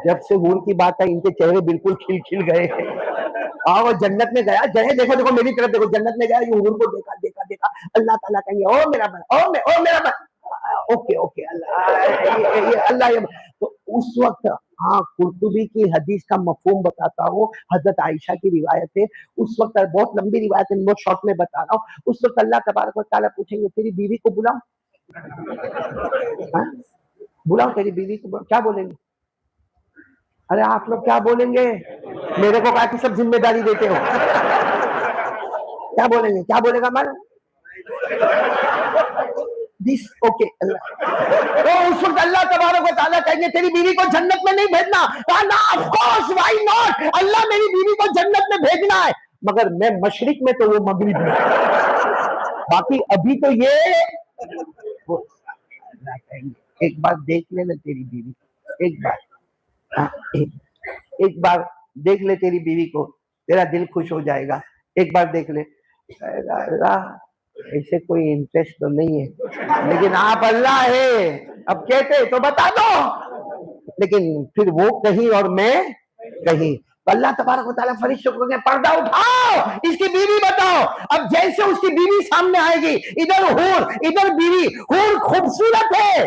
جب سے حور کی بات آئی ان کے چہرے بالکل کھل کھل گئے. وہ جنت میں گیا, جہے دیکھو دیکھو میری طرف دیکھو, جنت میں گیا, یہ حور کو دیکھا دیکھا دیکھا, اللہ تعالیٰ کہیں گے او میرا بندہ, او میرا بندہ, اوکے اوکے اللہ. تو اس وقت ہاں قرطبی کی حدیث کا مفہوم بتاتا ہوں, حضرت عائشہ کی روایت ہے, اس وقت بہت لمبی روایت ہے, بہت شارٹ میں بتا رہا ہوں. اس وقت اللہ تبارک و تعالیٰ پوچھیں گے تیری بیوی کو بلاؤ, بلاؤ تیری بیوی کو, کیا بولیں گے؟ ارے آپ لوگ کیا بولیں گے؟ میرے کو کہا کہ سب ذمہ داری دیتے ہو, کیا بولیں گے؟ کیا بولے گا مانو دس اوکے اللہ. تو اس وقت اللہ تبارک و تعالیٰ کہیں گے تیری بیوی کو جنت میں نہیں بھیجنا, کہا نا آف کورس وائی ناٹ, اللہ میری بیوی کو جنت میں بھیجنا ہے, مگر میں مشرق میں تو وہ مغرب میں, باقی ابھی تو یہ ایک بار دیکھ لے نا تیری بیوی, ایک بار دیکھ لے تیری بیوی کو, تیرا دل خوش ہو جائے گا. ایک بار دیکھ لے, ایسے کوئی انٹرسٹ تو نہیں ہے, لیکن آپ اللہ ہے, اب کہتے تو بتا دو, لیکن پھر وہ کہیں اور میں کہیں. اللہ تبارک و تعالیٰ فرشتوں کو کہے پردہ اٹھاؤ, اس کی بیوی بتاؤ. اب جیسے اس کی بیوی سامنے آئے گی, ادھر حور ادھر بیوی, حور خوبصورت ہے,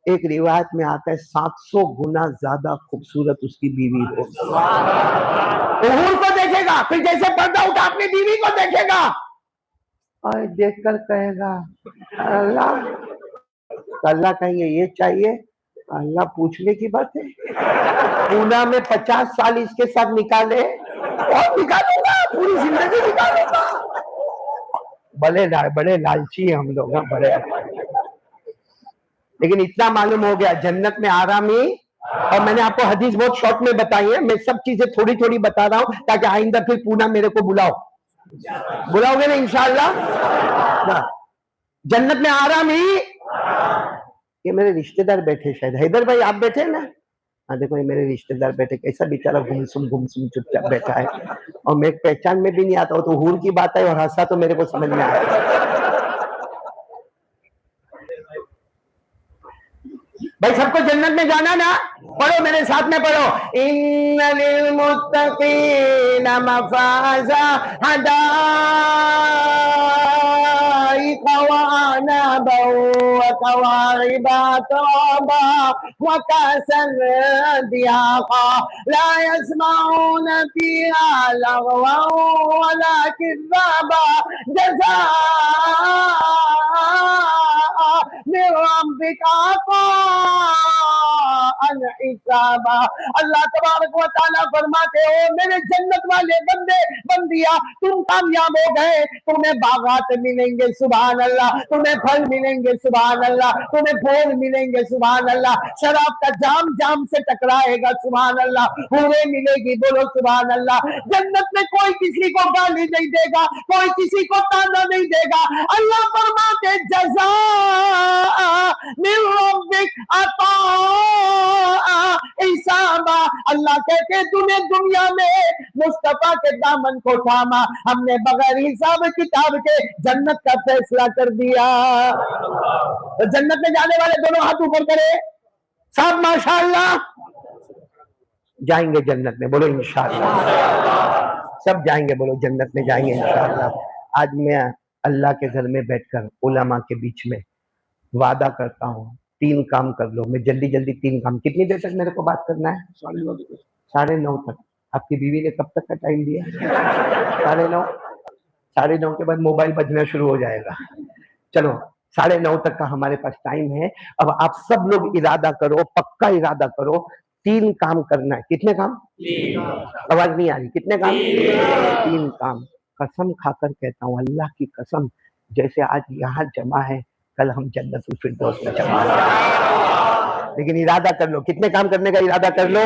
ایک روایت میں آتا ہے 700 گنا زیادہ خوبصورت اس کی بیوی ہو. حور کو دیکھے گا, پھر جیسے پردہ اٹھا اپنی بیوی کو دیکھے گا, اور دیکھ کر کہے گا اللہ, اللہ کہیں گے یہ چاہیے, اللہ پوچھنے کی بات ہے, پونا میں 50 سال اس کے ساتھ نکالے اور نکالوں گا, پوری زندگی نکالوں گا. بڑے لالچی ہیں ہم لوگ, بڑے. لیکن اتنا معلوم ہو گیا جنت میں آرامی, اور میں نے آپ کو حدیث بہت شارٹ میں بتائی ہے, میں سب چیزیں تھوڑی تھوڑی بتا رہا ہوں تاکہ آئندہ پھر پونا میرے کو بلاؤ گے نا انشاءاللہ. جنت میں آرام ہی, یہ میرے رشتہ دار بیٹھے, شاید حیدر بھائی آپ بیٹھے نا, ہاں دیکھو یہ میرے رشتہ دار بیٹھے, کیسا بیچارہ گمسم چپ چاپ بیٹھا ہے, اور میں پہچان میں بھی نہیں آتا, تو حور کی بات ہے اور ہنسا تو میرے کو سمجھ میں آیا. بھائی سب کو جنت میں جانا نا, پڑھو میرے ساتھ میں پڑھو, ان للمتقین مفازا حدائق وعنبا وكواعب اترابا وكأسا دهاقا لا يسمعون فيها لغوا ولا كذابا جزاء من ربك حسابا. اللہ تبارک و تعالیٰ فرماتے ہو میرے جنت والے بندے بندیا, تم کامیاب ہو گئے, تمہیں باغات ملیں گے سبحان اللہ, تمہیں پھل ملیں گے سبحان اللہ, تمہیں پھول ملیں گے سبحان اللہ, شراب کا جام جام سے ٹکرائے گا سبحان اللہ, حوریں ملے گی بولو سبحان اللہ. جنت میں کوئی کسی کو گالی نہیں دے گا, کوئی کسی کو تانا نہیں دے گا. اللہ فرماتے جزاء من ربک عطاء حسابا. اللہ کہتے تمہیں دنیا میں مصطفیٰ کے دامن کو تھاما, ہم نے بغیر حساب کتاب کے جنت کا فیصلہ کر دیا. تو جنت میں جانے والے دونوں ہاتھ اوپر کرے سب ماشاءاللہ, جائیں گے جنت میں, بولو انشاءاللہ, سب جائیں گے, بولو جنت میں جائیں گے انشاءاللہ. آج میں اللہ کے گھر میں بیٹھ کر علماء کے بیچ میں وعدہ کرتا ہوں 3 کام کر لو. میں جلدی 3 کام. کتنی دیر تک میرے کو بات کرنا ہے؟ 9:30 تک. آپ کی بیوی نے کب تک کا ٹائم دیا؟ 9:30. 9:30 کے بعد موبائل بجنا شروع ہو جائے گا. چلو 9:30 تک کا ہمارے پاس ٹائم ہے. اب آپ سب لوگ ارادہ کرو, پکا ارادہ کرو, 3 کام کرنا ہے. کتنے کام؟ آواز نہیں آ رہی, کتنے کام؟ 3 کام. قسم کھا کر کہتا ہوں, اللہ کی قسم, جیسے آج یہاں جمع ہے کل ہم جنت الفردوس میں جمع ہیں. لیکن ارادہ کر لو, کتنے کام کرنے کا ارادہ کر لو؟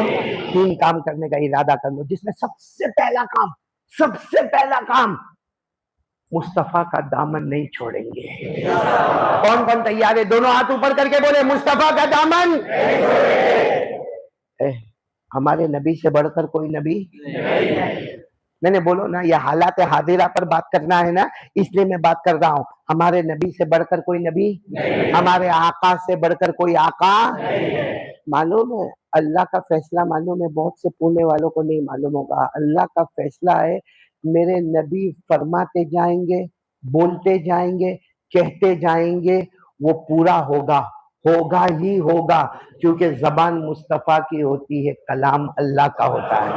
3 کام کرنے کا ارادہ کر لو, جس میں سب سے پہلا کام مصطفیٰ کا دامن نہیں چھوڑیں گے. کون کون تیار ہے؟ دونوں ہاتھ اوپر کر کے بولے مصطفیٰ کا دامن. ہمارے نبی سے بڑھ کر کوئی نبی نہیں. بولو نا, یہ حالات حاضرہ پر بات کرنا ہے نا, اس لیے میں بات کر رہا ہوں. ہمارے نبی سے بڑھ کر کوئی نبی, ہمارے آقا سے بڑھ کر کوئی آقا. معلوم ہے اللہ کا فیصلہ معلوم ہے، بہت سے پونے والوں کو نہیں معلوم ہوگا. اللہ کا فیصلہ ہے میرے نبی فرماتے جائیں گے، بولتے جائیں گے، کہتے جائیں گے، وہ پورا ہوگا، ہوگا ہی ہوگا، کیونکہ زبان مصطفیٰ کی ہوتی ہے، کلام اللہ کا ہوتا ہے.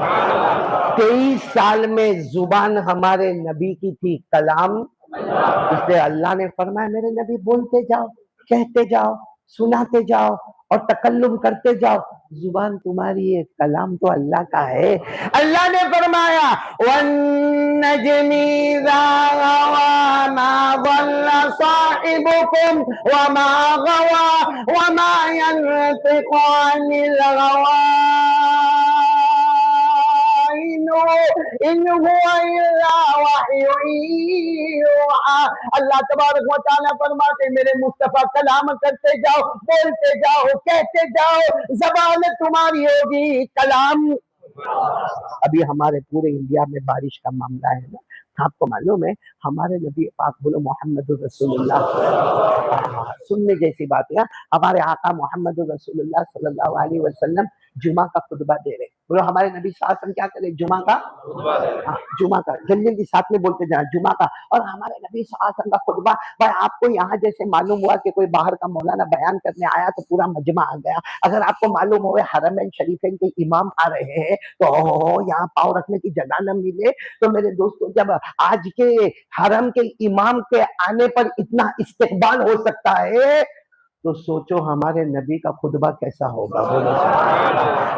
23 سال میں زبان ہمارے نبی کی تھی، کلام اس لیے اللہ نے فرمایا میرے نبی بولتے جاؤ، کہتے جاؤ، سناتے جاؤ اور تکلم کرتے جاؤ. زبان تمہاری ہے، کلام تو اللہ کا ہے. اللہ نے فرمایا وَالنَّجْمِ إِذَا غَوَىٰ مَا ضَلَّ صَاحِبُكُمْ وَمَا غَوَىٰ وَمَا يَنطِقُ عَنِ الْهَوَىٰ إِنْ هُوَ إِلَّا وَحْيٌ يُوحَىٰ. اللہ تبارک و تعالیٰ فرماتے میرے مصطفیٰ کلام کرتے جاؤ، بولتے جاؤ، کہتے جاؤ، زبان تمہاری ہوگی، کلام. ابھی ہمارے پورے انڈیا میں بارش کا معاملہ ہے نا، آپ کو معلوم ہے ہمارے نبی پاک بولو محمد رسول اللہ، سننے جیسی بات ہے. ہمارے آقا محمد رسول اللہ صلی اللہ علیہ وسلم جمعہ کا خطبہ دے رہے. بولو ہمارے نبی صلی اللہ علیہ وسلم کیا کرے؟ جمعہ کا جمعہ کا جلدی جلدی ساتھ میں بولتے جائیں جمعہ کا. اور ہمارے نبی صلی اللہ علیہ وسلم کا خطبہ، بھائی آپ کو یہاں جیسے معلوم ہوا کہ کوئی باہر کا مولانا بیان کرنے آیا تو پورا مجمع آ گیا. اگر آپ کو معلوم ہوئے حرمین شریفین کے امام آ رہے ہیں تو یہاں پاؤں رکھنے کی جگہ نہ ملے تو میرے دوستوں جب آج کے حرم کے امام کے آنے پر اتنا استقبال ہو سکتا ہے تو سوچو ہمارے نبی کا خطبہ کیسا ہوگا.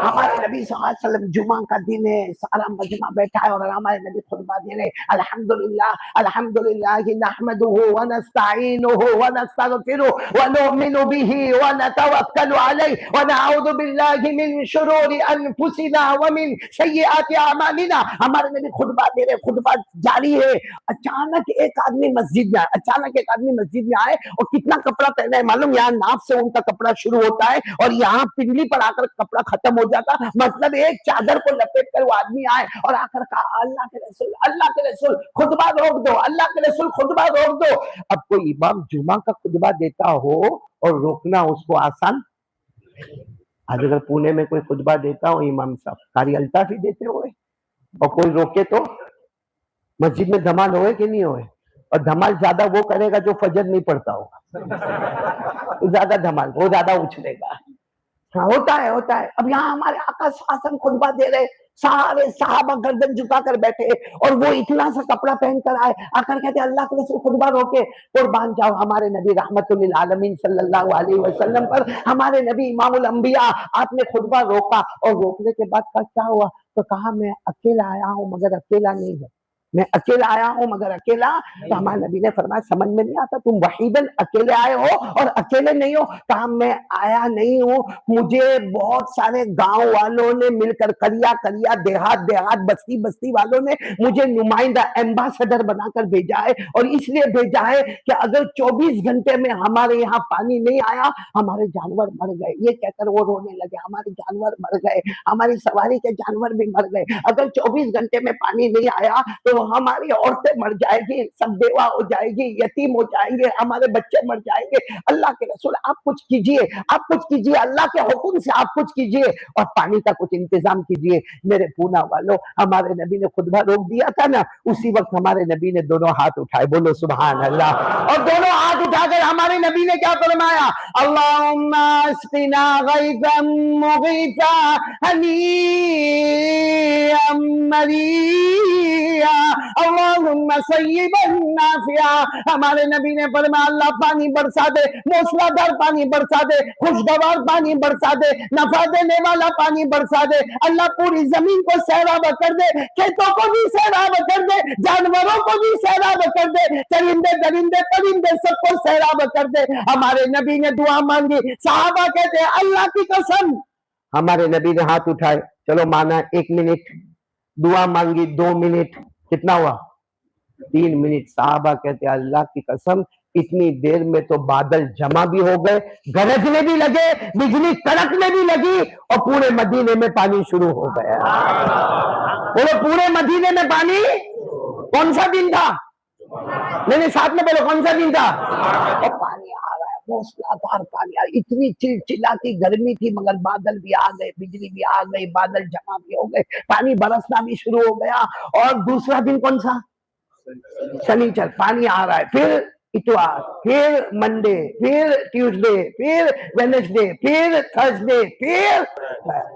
ہمارے نبی صلی اللہ علیہ وسلم جمعہ کا دن ہے، سارا مجمع بیٹھا ہے اور ہمارے نبی خطبہ دے رہے. الحمدللہ الحمدللہ نحمده ونستعینه ونستغفره ونؤمن به ونتوکل علیہ ونعوذ باللہ من شرور انفسنا ومن سیئات اعمالنا. ہمارے نبی خطبہ دے رہے، خطبہ جاری ہے. اچانک ایک آدمی مسجد میں آئے، اچانک ایک آدمی مسجد میں آئے اور کتنا کپڑا پہنا ہے معلوم؟ یہاں ناف سے ان کا کپڑا شروع ہوتا ہے اور یہاں پنڈلی پر آ کر کپڑا ختم ہو جاتا. مطلب ایک چادر کو لپیٹ کر وہ آدمی آئے اور آ کر کہا اللہ کے رسول، اللہ کے رسول خطبہ روک دو، اللہ کے رسول خطبہ روک دو. اب کوئی امام جمعہ کا خطبہ دیتا ہو اور روکنا اس کو آسان؟ آج اگر پونے میں کوئی خطبہ دیتا ہو امام صاحب قاری الطاف ہی دیتے ہوئے اور کوئی روکے تو مسجد میں دھمال ہوئے کہ نہیں ہوئے؟ اور دھمال زیادہ وہ کرے گا جو فجر نہیں پڑھتا ہوگا، زیادہ دھمال وہ زیادہ اچھلے گا. ہاں ہوتا ہے ہوتا ہے. اب یہاں ہمارے آقا شاسن خطبہ دے رہے، سارے صحابہ گردن جھکا کر بیٹھے اور وہ اتنا سا کپڑا پہن کر آئے، آ کر کہتے اللہ کے رسول خطبہ روکے. قربان جاؤ ہمارے نبی رحمت للعالمین صلی اللہ علیہ وسلم پر، ہمارے نبی امام الانبیاء، آپ نے خطبہ روکا اور روکنے کے بعد کیا ہوا؟ تو کہا میں اکیلا آیا ہوں مگر اکیلا نہیں ہے، میں اکیلا آیا ہوں مگر اکیلا. تو ہمارے نبی نے فرمایا سمجھ میں نہیں آتا تم وحیدن اکیلے آئے ہو اور اکیلے نہیں ہو؟ کہا میں آیا نہیں ہوں، مجھے بہت سارے گاؤں والوں نے مل کر، کریا کریا، دیہات دیہات، بستی بستی والوں نے مجھے نمائندہ ایمباسڈر بنا کر بھیجا ہے. اور اس لیے بھیجا ہے کہ اگر 24 گھنٹے میں ہمارے یہاں پانی نہیں آیا ہمارے جانور مر گئے. یہ کہہ کر وہ رونے لگے ہمارے جانور مر گئے، ہماری سواری کے جانور بھی مر گئے. اگر 24 گھنٹے میں پانی نہیں آیا تو ہماری عورتیں مر جائے گی، سب بیوہ ہو جائے گی، یتیم ہو جائیں گے، ہمارے بچے مر جائیں گے. اللہ کے رسول آپ کچھ کیجئے، آپ کچھ کیجئے، اللہ کے حکم سے آپ کچھ کیجئے اور پانی کا کچھ انتظام کیجئے. میرے پونا والوں، ہمارے نبی نے خطبہ روک دیا تھا نا، اسی وقت ہمارے نبی نے دونوں ہاتھ اٹھائے، بولو سبحان اللہ. اور دونوں ہاتھ اٹھا کر ہمارے نبی نے کیا فرمایا؟ اللہم اسقنا غیثا مغیثا ہنیئا مریئا اللہم سیبا نافعا. ہمارے نبی نے فرمایا اللہ پانی برسا دے، موسلا دار پانی برسا دے، خوشگوار پانی برسا دے، نفع دینے والا پانی برسا دے. اللہ پوری زمین کو سیراب کر دے، کھیتوں کو بھی سیراب کر دے، جانوروں کو بھی سیراب کر دے، چرندے درندے پرندے سب کو سیراب کر دے. ہمارے نبی نے دعا مانگی، صحابہ کہتے ہیں اللہ کی قسم. ہمارے نبی نے ہاتھ اٹھائے، چلو مانا 1 منٹ، دعا مانگی 2 منٹ، کتنا ہوا؟ 3 منٹ. صحابہ کہتے ہیں اللہ کی قسم اتنی دیر میں تو بادل جمع بھی ہو گئے، گرجنے بھی لگے، بجلی کڑکنے بھی لگی اور پورے مدینے میں پانی شروع ہو گیا. بولو پورے مدینے میں پانی. کون سا دن تھا؟ نہیں ساتھ میں بولو کون سا دن تھا؟ اور پانی آ رہا ہے، موسلادھار پانی آیا، اتنی چلچلاتی گرمی تھی مگر بادل بھی آ گئے، بجلی بھی آ گئی، بادل جمع بھی ہو گئے، پانی برسنا بھی شروع ہو گیا۔ اور دوسرا دن کون سا؟ شنیچر، پانی آ رہا ہے، پھر اتوار، پھر منڈے، پھر ٹیوزڈے، پھر وینسڈے، پھر تھرسڈے، پھر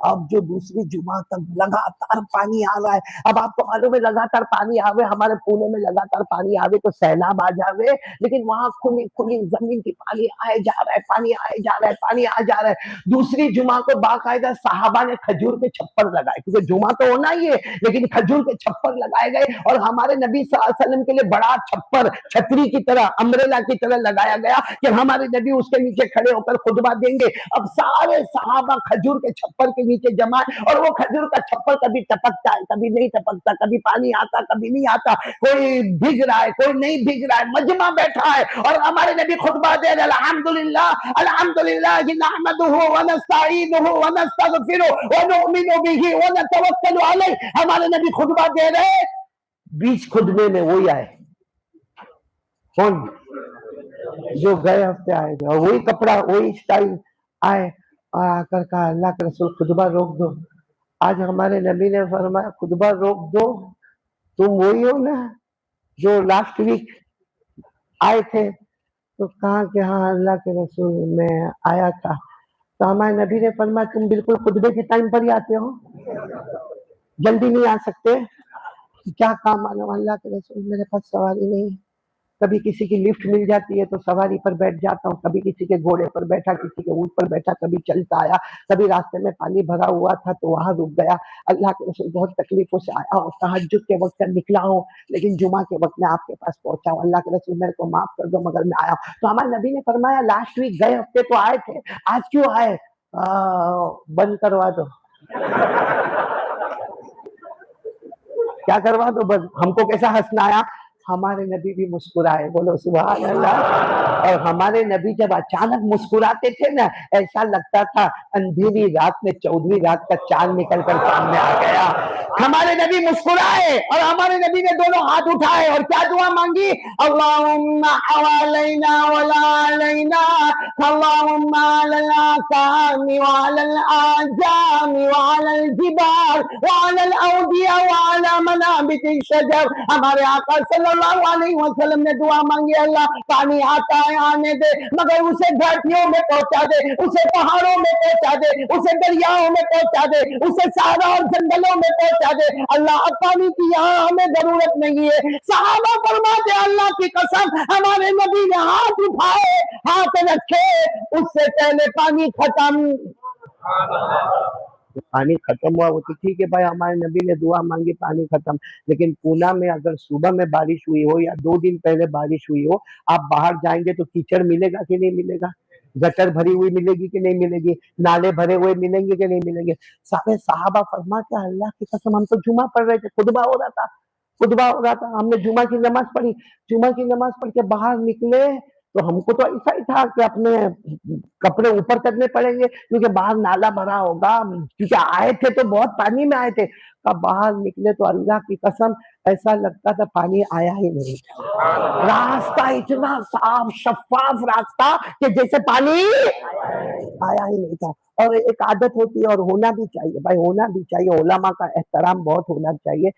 اب جو دوسری جمعہ تک لگاتار پانی آ رہا ہے۔ اب آپ کو معلوم ہے لگاتار پانی آوے، ہمارے پونے میں لگاتار پانی آوے تو سیلاب آ جاوے، لیکن وہاں کھلی کھلی زمین کی پانی آئے جا رہا ہے، پانی آئے جا رہا ہے، پانی آ جا رہا ہے۔ دوسری جمعہ کو باقاعدہ صحابہ نے کھجور کے چھپر لگائے، کیونکہ جمعہ تو ہونا ہی ہے لیکن کھجور کے چھپر لگائے گئے، اور ہمارے نبی صلی اللہ علیہ وسلم کے لیے بڑا چھپر چھتری کی طرح، امبریلا کی طرح لگایا گیا کہ ہمارے نبی اس کے نیچے کھڑے ہو کر خطبہ دیں گے۔ اب سارے صحابہ کھجور کے چھپر کے نیچے جمع ہے، اور وہ کھجور کا چھپر کبھی ٹپکتا ہے، کبھی نہیں ٹپکتا، کبھی پانی آتا، کبھی نہیں آتا، کوئی بھیگ رہا ہے، کوئی نہیں بھیگ رہا ہے، مجمع بیٹھا ہے، اور ہمارے نبی خطبہ دے رہے الحمدللہ الحمدللہ نحمدہ ونستعینہ ونستغفرہ ونؤمن بہ ونتوکل علیہ۔ ہمارے نبی خطبہ دے رہے، بیچ خطبے میں وہی آئے، کون؟ جو گئے ہفتے آئے تھے، اور وہی کپڑا وہی اسٹائل آئے، اور آ کر کہا اللہ کے رسول خطبہ روک دو۔ آج ہمارے نبی نے فرمایا خطبہ روک دو، تم وہی ہو نا جو لاسٹ ویک آئے تھے؟ تو کہا کہ ہاں اللہ کے رسول میں آیا تھا۔ تو ہمارے نبی نے فرمایا تم بالکل خطبے کے ٹائم پر ہی آتے ہو، جلدی نہیں آ سکتے؟ کیا کام آنا؟ اللہ کے رسول میرے پاس سواری نہیں، کبھی کسی کی لفٹ مل جاتی ہے تو سواری پر بیٹھ جاتا ہوں، کبھی کسی کے گھوڑے پر بیٹھا، کسی کے اونٹ پر بیٹھا، کبھی چلتا آیا، کبھی راستے میں پانی بھرا ہوا تھا تو وہاں رک گیا۔ اللہ کے رسول بہت تکلیفوں سے آیا ہوں، تہجد کے وقت نکلا ہوں، لیکن جمعہ کے وقت میں آپ کے پاس پہنچا ہوں، اللہ کے رسول میرے کو معاف کر دو مگر میں آیا ہوں۔ تو ہمارے نبی نے فرمایا لاسٹ ویک گئے ہفتے تو آئے تھے، آج کیوں آئے؟ بند کروا دو۔ کیا کروا دو بند؟ ہم کو کیسا ہنسنا آیا؟ ہمارے نبی بھی مسکرائے، بولو سبحان اللہ۔ اور ہمارے نبی جب اچانک مسکراتے تھے نا، ایسا لگتا تھا اندھیری رات میں 14ویں رات کا چاند نکل کر سامنے آ گیا۔ ہمارے نبی مسکرائے، اور ہمارے نبی نے دونوں ہاتھ اٹھائے اور کیا دعا مانگی؟ اللہم حوالینا ولا علینا، اللہم علی الاکام وعلی الاجام وعلی الجبال وعلی الاودیہ وعلی منابت الشجر۔ ہمارے آقا صلی اللہ علیہ وسلم نے دعا مانگی، اللہ پانی آتا ہے آنے دے، مگر اسے گھاٹیوں میں پہنچا دے، اسے پہاڑوں میں پہنچا دے، اسے دریاؤں میں پہنچا دے، اسے صحرا اور جنگلوں میں پہنچا دے۔ اللہ اب پانی کی یہاں ہمیں ضرورت نہیں ہے۔ صحابہ فرماتے اللہ کی قسم ہمارے نبی نے ہاتھ اٹھائے، ہاتھ رکھے، اس سے پہلے پانی ختم۔ پانی ختم ہوا وہ تو ٹھیک ہے بھائی، ہمارے نبی نے دعا مانگی پانی ختم، لیکن پونا میں اگر صبح میں بارش ہوئی ہو یا 2 دن پہلے بارش ہوئی ہو، آپ باہر جائیں گے تو کیچڑ ملے گا کہ نہیں ملے گا؟ گٹر بھری ہوئی ملے گی کہ نہیں ملے گی؟ نالے بھرے ہوئے ملیں گے کہ نہیں ملیں گے؟ سارے صحابہ فرماتے اللہ کی قسم ہم تو جمعہ پڑھ رہے تھے، خطبہ ہو رہا تھا، ہم نے جمعہ کی نماز پڑھی، جمعہ کی نماز پڑھ کے باہر نکلے تو ہم کو تو ایسا ہی تھا کہ اپنے کپڑے اوپر کرنے پڑیں گے کیونکہ باہر نالا بھرا ہوگا، کیونکہ آئے تھے تو بہت پانی میں آئے تھے۔ اب باہر نکلے تو اللہ کی قسم ایسا لگتا تھا پانی آیا ہی نہیں تھا، راستہ اتنا صاف شفاف راستہ کہ جیسے پانی آیا ہی نہیں تھا۔ اور ایک عادت ہوتی ہے اور ہونا بھی چاہیے بھائی، ہونا بھی چاہیے، علماء کا احترام بہت ہونا چاہیے۔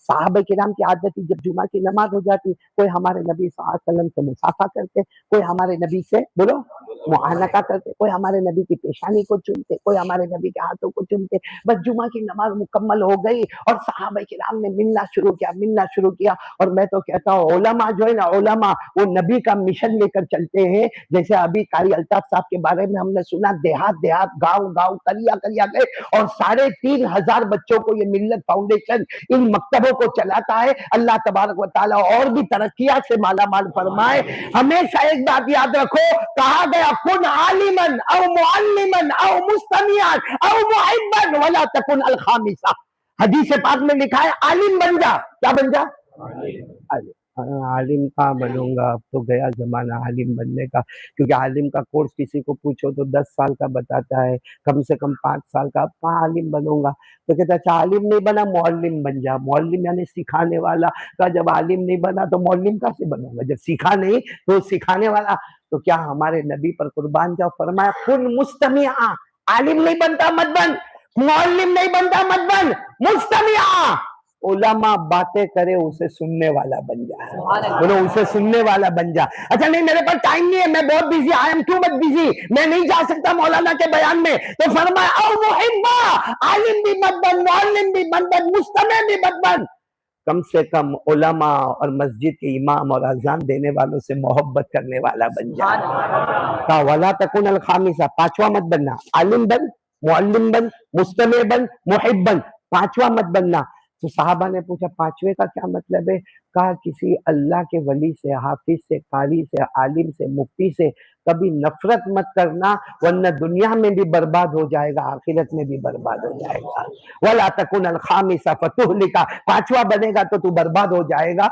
صحابہ کرام کی عادت تھی جب جمعہ کی نماز ہو جاتی کوئی ہمارے نبی صلی اللہ علیہ وسلم سے مصافحہ کرتے، کوئی ہمارے نبی سے بولو معانقہ کرتے، کوئی ہمارے نبی کی پیشانی کو چومتے، کوئی ہمارے نبی کے ہاتھوں کو چومتے۔ بس جمعہ کی نماز مکمل ہو گئی اور صحابہ کرام نے ملنا شروع کیا، اور میں تو کہتا ہوں علماء جو ہے نا، علماء وہ نبی کا مشن لے کر چلتے ہیں۔ جیسے ابھی قاری الطاف صاحب کے بارے میں ہم نے سنا، دیہات گاؤں کریا گئے اور 3,500 بچوں کو یہ ملت فاؤنڈیشن ان مکتبوں کو چلاتا ہے۔ اللہ تبارک و تعالیٰ اور بھی ترقیات سے مالا مال فرمائے۔ ہمیشہ ایک بات یاد رکھو، کہا گیا کن عالمن او معلمن او مستمیعن او محبن ولا تکن الخامسہ۔ حدیث پاک میں لکھا ہے عالم بن جا، کیا بن جا؟ عالم کہاں بنوں گا، اب تو گیا زمانہ عالم بننے کا، کیونکہ عالم کا کورس کسی کو پوچھو تو 10 سال کا بتاتا ہے، کم سے کم 5 سال کا، اب کہاں عالم بنوں گا؟ تو کہتا اچھا عالم نہیں بنا معلم بن جا، معلم یعنی سکھانے والا کا، جب عالم نہیں بنا تو معلم کیسے بنوں گا؟ جب سیکھا نہیں تو سکھانے والا۔ تو کیا ہمارے نبی پر قربان جاؤ، فرمایا کن مستمعا، عالم نہیں بنتا مت بن، معلم نہیں بنتا مت بن، مستمعا، علماء باتیں کرے اسے سننے والا بن جا، بولو اسے سننے والا بن جا۔ اچھا نہیں میرے پاس ٹائم نہیں ہے، میں بہت busy, I am too much busy, میں نہیں جا سکتا مولانا کے بیان میں، تو فرمایا او محبا، عالم بھی مت بن، معلم بھی مت بن، مستمع بھی مت بن، کم سے کم علماء اور مسجد کے امام اور اذان دینے والوں سے محبت کرنے والا بن جائے۔ کہا وَلَا تَكُنَ الْخَامِسَ، پانچواں مت بننا، عالم بن، معلم بن، مستمع بن، محب بن، پانچواں مت بننا۔ تو صحابہ نے پوچھا پانچویں کا کیا مطلب ہے؟ کہا کسی اللہ کے ولی سے، حافظ سے، قاری سے، عالم سے، مفتی سے کبھی نفرت مت کرنا، ورنہ دنیا میں بھی برباد ہو جائے گا، آخرت میں بھی برباد ہو جائے گا۔ وَلَا تَكُنَ الْخَامِسَ فَتُهْلِكَ، پانچواں بنے گا تو تو برباد ہو جائے گا۔